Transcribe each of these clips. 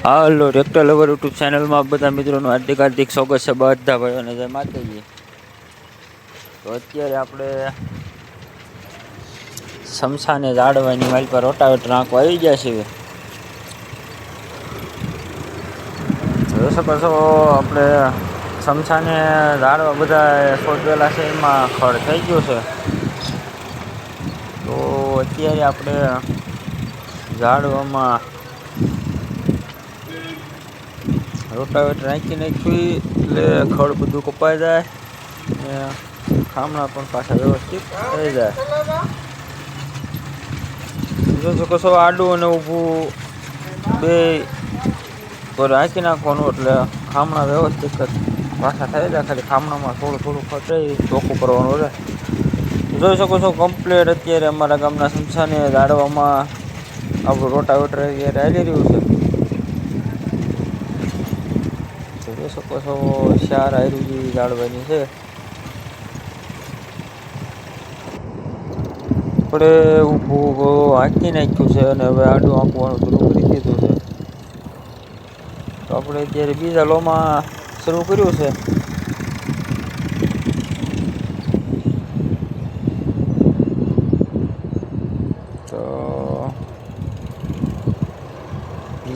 હાલો tractor lover YouTube ચેનલમાં બધા મિત્રોનું હાર્દિક હાર્દિક સ્વાગત છે બધા ભાઈઓને જય માતાજી। તો અત્યારે આપણે શમશાને ઝાડવાની મારી પર રોટાવેટર નાખવા આવી ગયા છીએ। જોઈ શકો છો આપણે શમશાને ઝાડવા બધા છોડવેલા છે એમાં ખડ થઈ ગયું છે। તો અત્યારે આપણે ઝાડવામાં રોટાવેટર નાખી નાખ્યું એટલે ખડ બધું કપાઈ જાય ને ખામણા પણ પાછા વ્યવસ્થિત થઈ જાય। જોઈ શકો છો આડું અને ઊભું બે રાખી નાખવાનું એટલે ખામણા વ્યવસ્થિત પાછા થઈ જાય। ખાલી ખામણામાં થોડું ખટાઈ ચોખ્ખું કરવાનું રહે। જોઈ શકો છો કમ્પ્લીટ અત્યારે અમારા ગામના શમશાને ઝાડવામાં આપણું રોટાવેટર હાલી રહ્યું છે। જોઈ શકો છો 4 આયરુજી ઝાડવાની છે। આપણે ઊભું હાંકી નાખ્યું છે અને હવે આડું આંકવાનું શરૂ કરી દીધું છે। તો આપણે અત્યારે બીજા લોમાં શરૂ કર્યું છે। તો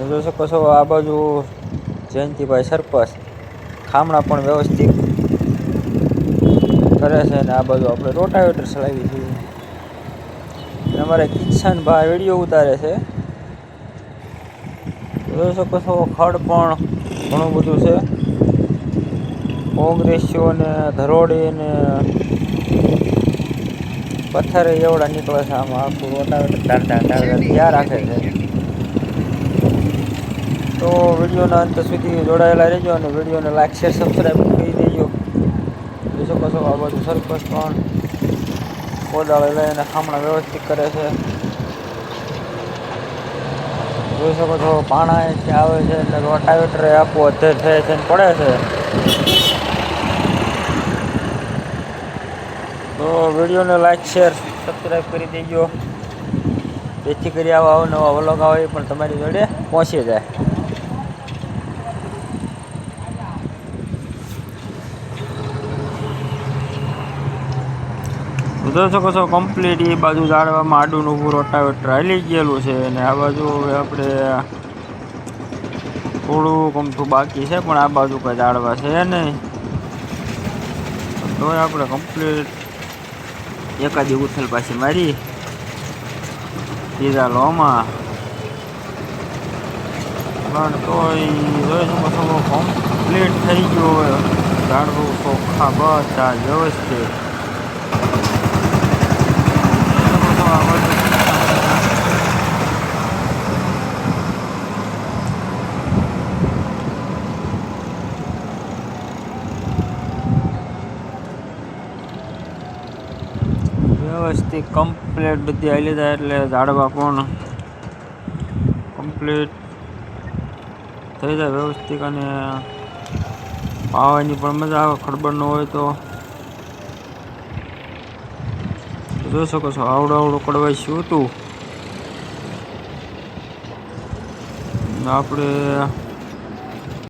જોઈ શકો છો આ બાજુ જયંતિભાઈ સરપંચ ખામણા પણ વ્યવસ્થિત કરે છે અને આ બાજુ આપણે રોટાવેટર ચલાવી છીએ। અમારે કિશનભાઈ વિડીયો ઉતારે છે। જોઈ શકો છો ખડ પણ ઘણું બધું છે। કોંગ્રેસીઓ ને ધરોડી ને પથ્થર એવડા નીકળે છે। આમાં આખું રોટાવેટર ત્યાં રાખે છે। તો વિડીયોના અંત સુધી જોડાયેલા રહેજો અને વિડીયોને લાઈક શેર સબસ્ક્રાઈબ કરી દેજો। જોઈ શકો છો આ બાજુ સરપંચ પણ કોદાળે લઈને ખામણા વ્યવસ્થિત કરે છે। જોઈ શકો છો પાણા અહીંથી આવે છે એટલે રોટાવેટરે આખું અધર થઈ પડે છે। તો વિડીયોને લાઈક શેર સબસ્ક્રાઈબ કરી દેજો જેથી કરી આવા અવનવા વ્લોગ આવે એ પણ તમારી જોડે પહોંચી જાય। જોઈ શકો છો કમ્પ્લીટ એ બાજુ ઝાડવામાં આડું ઊભું રોટાવેટર હાલી ગયેલું છે અને આ બાજુ હવે આપણે થોડું ગમતું બાકી છે પણ આ બાજુ કંઈ ઝાડવા છે નહીં। તો આપણે કમ્પ્લીટ એકાદી ઉથલ પાછી મારી બીજા લોમાં પણ તોય જોઈ શકો છો કમ્પ્લીટ થઈ ગયું હોય ઝાડવું ચોખ્ખા બધા વ્યવસ્થિત। વ્યવસ્થિત કમ્પ્લીટ બધી આવી લીધા એટલે ઝાડવા પણ કમ્પ્લીટ થઈ જાય વ્યવસ્થિત અને પાવાની પણ મજા આવે ખડબડ ન હોય તો। જોઈ શકો છો આવડું કડવાઈ શું હતું આપણે